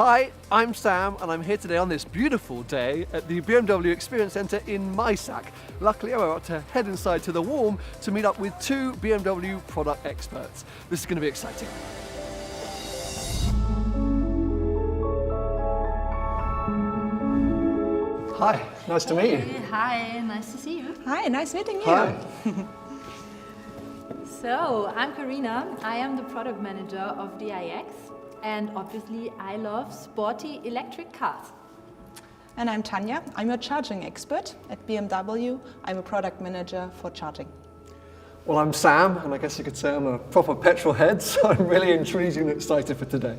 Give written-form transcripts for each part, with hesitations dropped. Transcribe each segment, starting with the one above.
Hi, I'm Sam and I'm here today on this beautiful day at the BMW Experience Centre in Mysac. Luckily I'm about to head inside to the warm to meet up with two BMW product experts. This is going to be exciting. Hi, nice to meet you. Hi, nice to see you. Hi, nice meeting you. Hi. So, I'm Karina. I am the product manager of the iX, and obviously I love sporty electric cars. And I'm Tanya. I'm a charging expert at BMW. I'm a product manager for charging. Well, I'm Sam, and I guess you could say I'm a proper petrol head, so I'm really intrigued and excited for today.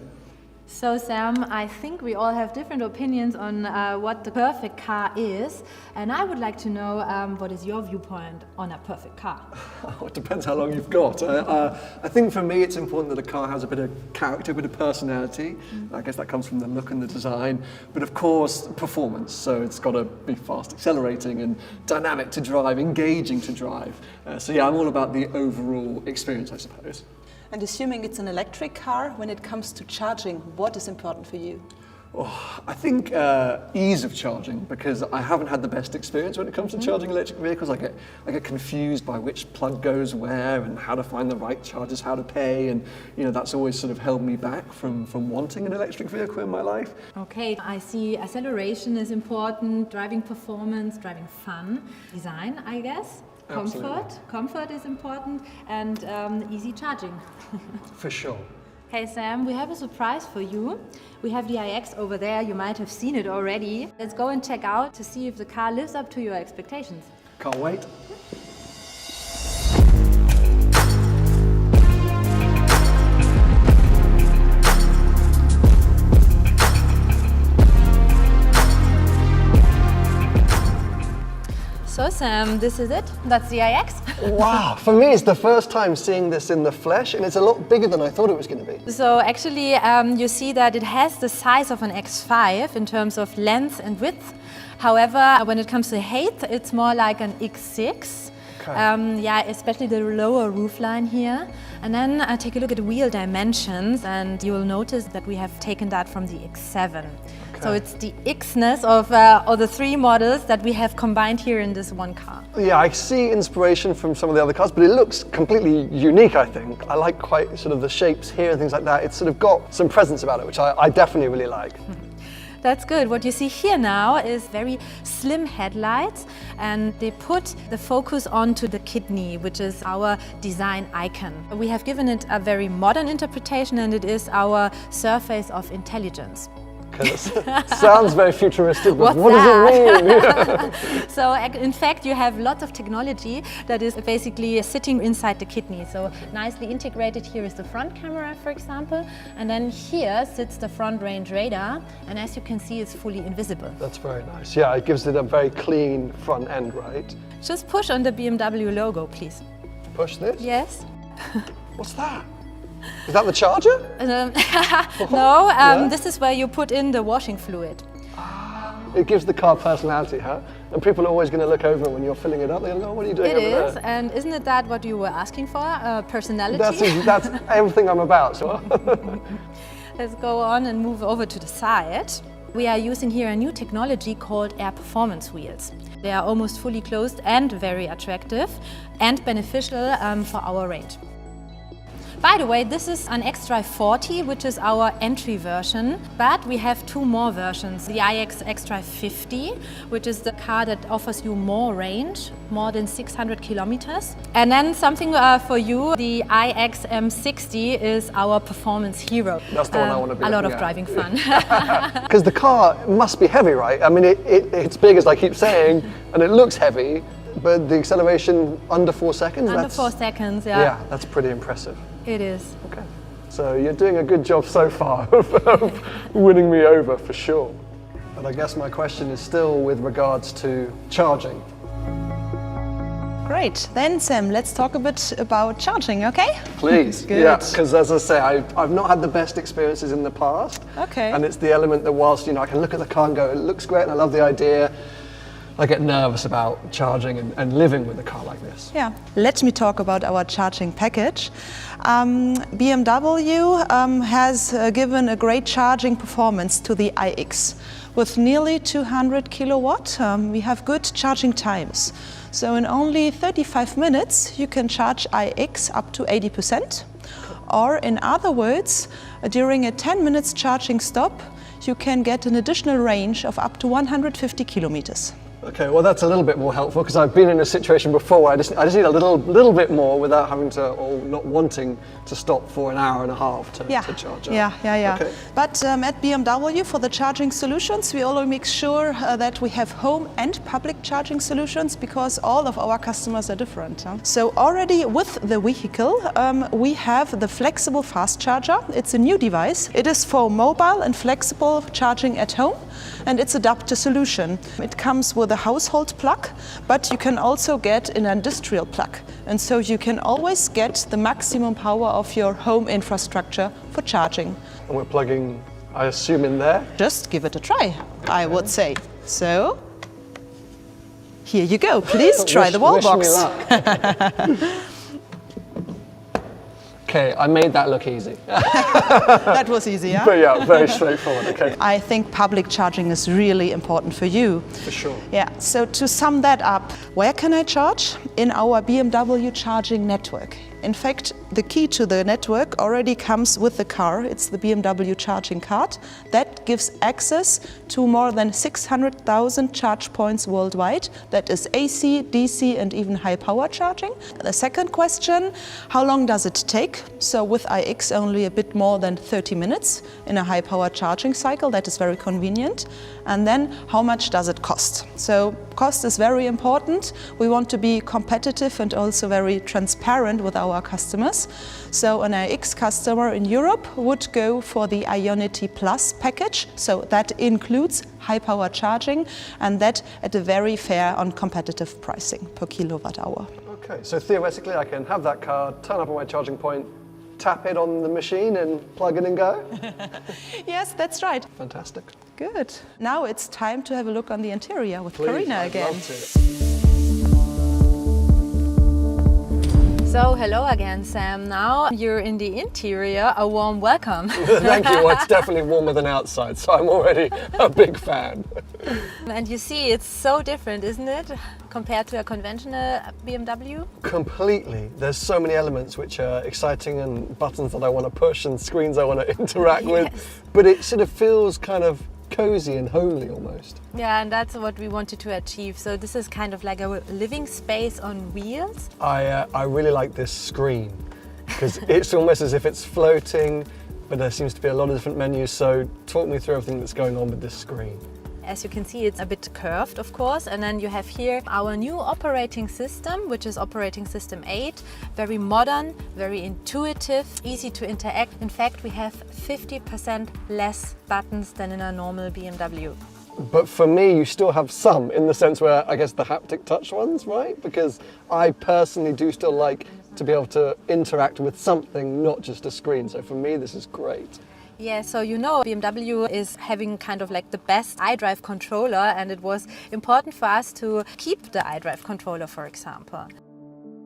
So Sam, I think we all have different opinions on what the perfect car is, and I would like to know what is your viewpoint on a perfect car? Oh, it depends how long you've got. I think for me it's important that a car has a bit of character, a bit of personality. I guess that comes from the look and the design, but of course performance. So it's got to be fast accelerating and dynamic to drive, engaging to drive. So yeah, I'm all about the overall experience, I suppose. And assuming it's an electric car, when it comes to charging, what is important for you? Oh, I think ease of charging, because I haven't had the best experience when it comes to charging electric vehicles. I get confused by which plug goes where and how to find the right chargers, how to pay, and that's always sort of held me back from wanting an electric vehicle in my life. Okay, I see acceleration is important, driving performance, driving fun, design, I guess. Comfort is important, and easy charging. For sure. Hey Sam, we have a surprise for you. We have the iX over there, you might have seen it already. Let's go and check out to see if the car lives up to your expectations. Can't wait. So Sam, this is it? That's the iX? Wow, for me it's the first time seeing this in the flesh, and it's a lot bigger than I thought it was going to be. So actually you see that it has the size of an X5 in terms of length and width. However, when it comes to height, it's more like an X6. Okay. Yeah, especially the lower roofline here. And then take a look at the wheel dimensions, and you will notice that we have taken that from the X7. Okay. So it's the X-ness of the three models that we have combined here in this one car. Yeah, I see inspiration from some of the other cars, but it looks completely unique, I think. I like quite sort of the shapes here and things like that. It's sort of got some presence about it, which I definitely really like. That's good. What you see here now is very slim headlights, and they put the focus onto the kidney, which is our design icon. We have given it a very modern interpretation, and it is our surface of intelligence. Sounds very futuristic, but what does it mean? So in fact you have lots of technology that is basically sitting inside the kidney. So nicely integrated here is the front camera, for example, and then here sits the front range radar, and as you can see it's fully invisible. That's very nice. Yeah, it gives it a very clean front end, right? Just push on the BMW logo, please. Push this? Yes. What's that? Is that the charger? No, this is where you put in the washing fluid. It gives the car personality, huh? And people are always going to look over it when you're filling it up. They're going to go, what are you doing over there? It is, and isn't it that what you were asking for, personality? That's everything I'm about. So. Let's go on and move over to the side. We are using here a new technology called Air Performance wheels. They are almost fully closed and very attractive and beneficial for our range. By the way, this is an X-Drive 40, which is our entry version, but we have two more versions. The iX X-Drive 50, which is the car that offers you more range, more than 600 kilometers. And then something for you, the iX M60 is our performance hero. That's the one I want to be. A lot of driving fun. Because the car must be heavy, right? I mean, it's big, as I keep saying, and it looks heavy, but the acceleration under 4 seconds? Under 4 seconds, yeah. Yeah, that's pretty impressive. It is. Okay. So you're doing a good job so far of winning me over, for sure. But I guess my question is still with regards to charging. Great. Then, Sam, let's talk a bit about charging, okay? Please. Good. Yeah, because as I say, I've not had the best experiences in the past. Okay. And it's the element that whilst, I can look at the car and go, it looks great and I love the idea, I get nervous about charging and living with a car like this. Yeah, let me talk about our charging package. BMW has given a great charging performance to the iX. With nearly 200 kilowatt, we have good charging times. So in only 35 minutes, you can charge iX up to 80%. Or in other words, during a 10 minutes charging stop, you can get an additional range of up to 150 kilometers. Okay, well that's a little bit more helpful because I've been in a situation before where I just need a little bit more without having to, or not wanting to stop for an hour and a half to charge up. Yeah. Okay. But at BMW, for the charging solutions, we always make sure that we have home and public charging solutions because all of our customers are different. So already with the vehicle, we have the flexible fast charger. It's a new device. It is for mobile and flexible charging at home, and it's a adapter solution. It comes with a household plug, but you can also get an industrial plug. And so you can always get the maximum power of your home infrastructure for charging. And we're plugging, I assume, in there? Just give it a try, I would say. So, here you go. Please try the wall box. Wish me luck. Okay, I made that look easy. That was easy, yeah? But yeah, very straightforward, okay. I think public charging is really important for you. For sure. Yeah, so to sum that up, where can I charge? In our BMW charging network. In fact, the key to the network already comes with the car. It's the BMW charging card. That gives access to more than 600,000 charge points worldwide. That is AC, DC and even high power charging. The second question, how long does it take? So with iX only a bit more than 30 minutes in a high power charging cycle. That is very convenient. And then how much does it cost? So cost is very important. We want to be competitive and also very transparent with our customers. So an iX customer in Europe would go for the Ionity Plus package. So that includes high power charging and that at a very fair and competitive pricing per kilowatt hour. Okay, so theoretically I can have that car, turn up at my charging point, tap it on the machine and plug in and go? Yes, that's right. Fantastic. Good. Now it's time to have a look on the interior with Please, Karina I'd again. love to. So hello again, Sam. Now you're in the interior. A warm welcome. Thank you. Well, it's definitely warmer than outside, so I'm already a big fan. And you see, it's so different, isn't it, compared to a conventional BMW? Completely. There's so many elements which are exciting and buttons that I want to push and screens I want to interact with, but it sort of feels kind of cozy and homely almost. Yeah, and that's what we wanted to achieve. So this is kind of like a living space on wheels. I really like this screen because it's almost as if it's floating, but there seems to be a lot of different menus. So talk me through everything that's going on with this screen. As you can see, it's a bit curved, of course, and then you have here our new operating system, which is operating system 8. Very modern, very intuitive, easy to interact. In fact, we have 50% less buttons than in a normal BMW. But for me, you still have some, in the sense where I guess the haptic touch ones, right? Because I personally do still like to be able to interact with something, not just a screen. So for me, this is great. Yeah, so you know BMW is having kind of like the best iDrive controller, and it was important for us to keep the iDrive controller, for example.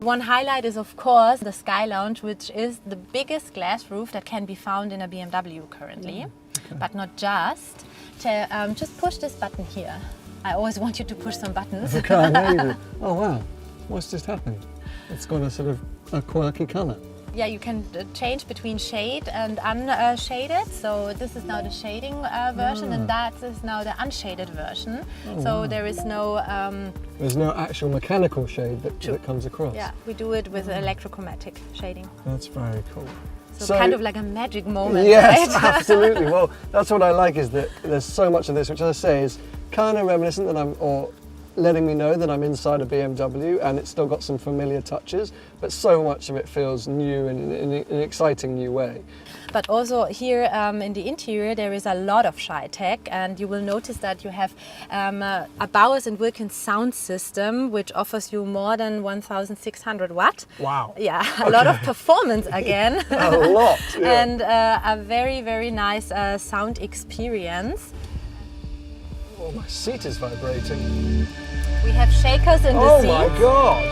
One highlight is of course the Sky Lounge, which is the biggest glass roof that can be found in a BMW currently. Okay. But not just. Just push this button here. I always want you to push some buttons. Okay, I know you do. Oh wow, what's just happened? It's got a sort of a quirky colour. Yeah, you can change between shade and unshaded. So this is now the shading version, and that is now the unshaded version. Oh, so wow. There is no... There's no actual mechanical shade that comes across. Yeah, we do it with electrochromatic shading. That's very cool. So kind of like a magic moment, yes, right? Absolutely. Well, that's what I like, is that there's so much of this, which as I say is kind of reminiscent that or letting me know that I'm inside a BMW, and it's still got some familiar touches, but so much of it feels new and in an exciting new way. But also here in the interior there is a lot of shy tech, and you will notice that you have a Bowers & Wilkins sound system which offers you more than 1,600 watt. Wow. Yeah, a lot of performance again. A lot, yeah. And a very, very nice sound experience. Oh, my seat is vibrating. We have shakers in the Oh seats. my God!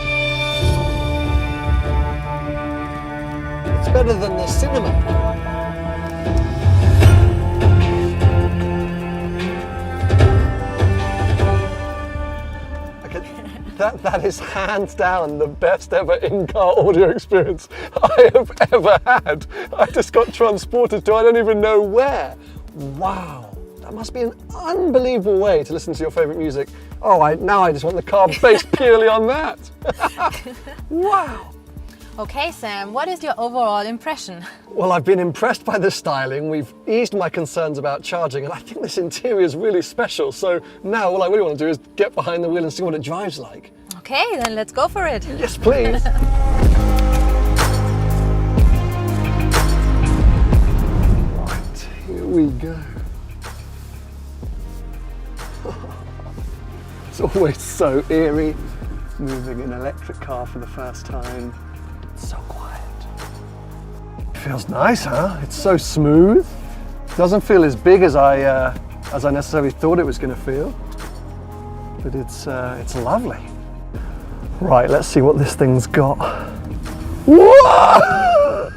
It's better than the cinema. That is hands down the best ever in-car audio experience I have ever had. I just got transported to I don't even know where. Wow, that must be an unbelievable way to listen to your favourite music. Oh, now I just want the car based purely on that. Wow. Okay, Sam, what is your overall impression? Well, I've been impressed by the styling. We've eased my concerns about charging, and I think this interior is really special. So now all I really want to do is get behind the wheel and see what it drives like. Okay, then let's go for it. Yes, please. Right, here we go. It's always so eerie, moving an electric car for the first time. It's so quiet. It feels nice, huh? It's so smooth. It doesn't feel as big as I necessarily thought it was going to feel, but it's lovely. Right, let's see what this thing's got. Whoa!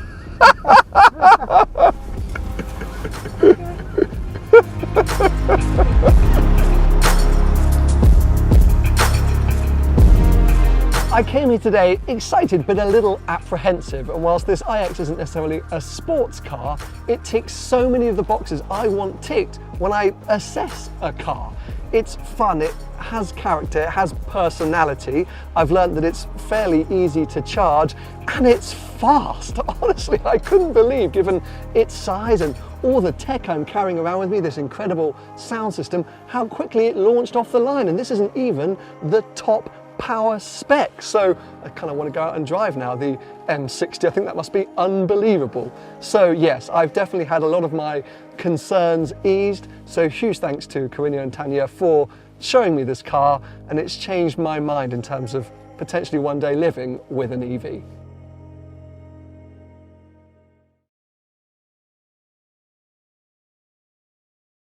I came here today excited but a little apprehensive, and whilst this iX isn't necessarily a sports car, it ticks so many of the boxes I want ticked when I assess a car. It's fun, it has character, it has personality. I've learned that it's fairly easy to charge, and it's fast. Honestly, I couldn't believe, given its size and all the tech I'm carrying around with me, this incredible sound system, how quickly it launched off the line. And this isn't even the top power spec. So I kind of want to go out and drive now the M60. I think that must be unbelievable. So yes, I've definitely had a lot of my concerns eased. So huge thanks to Corinna and Tanya for showing me this car, and it's changed my mind in terms of potentially one day living with an EV.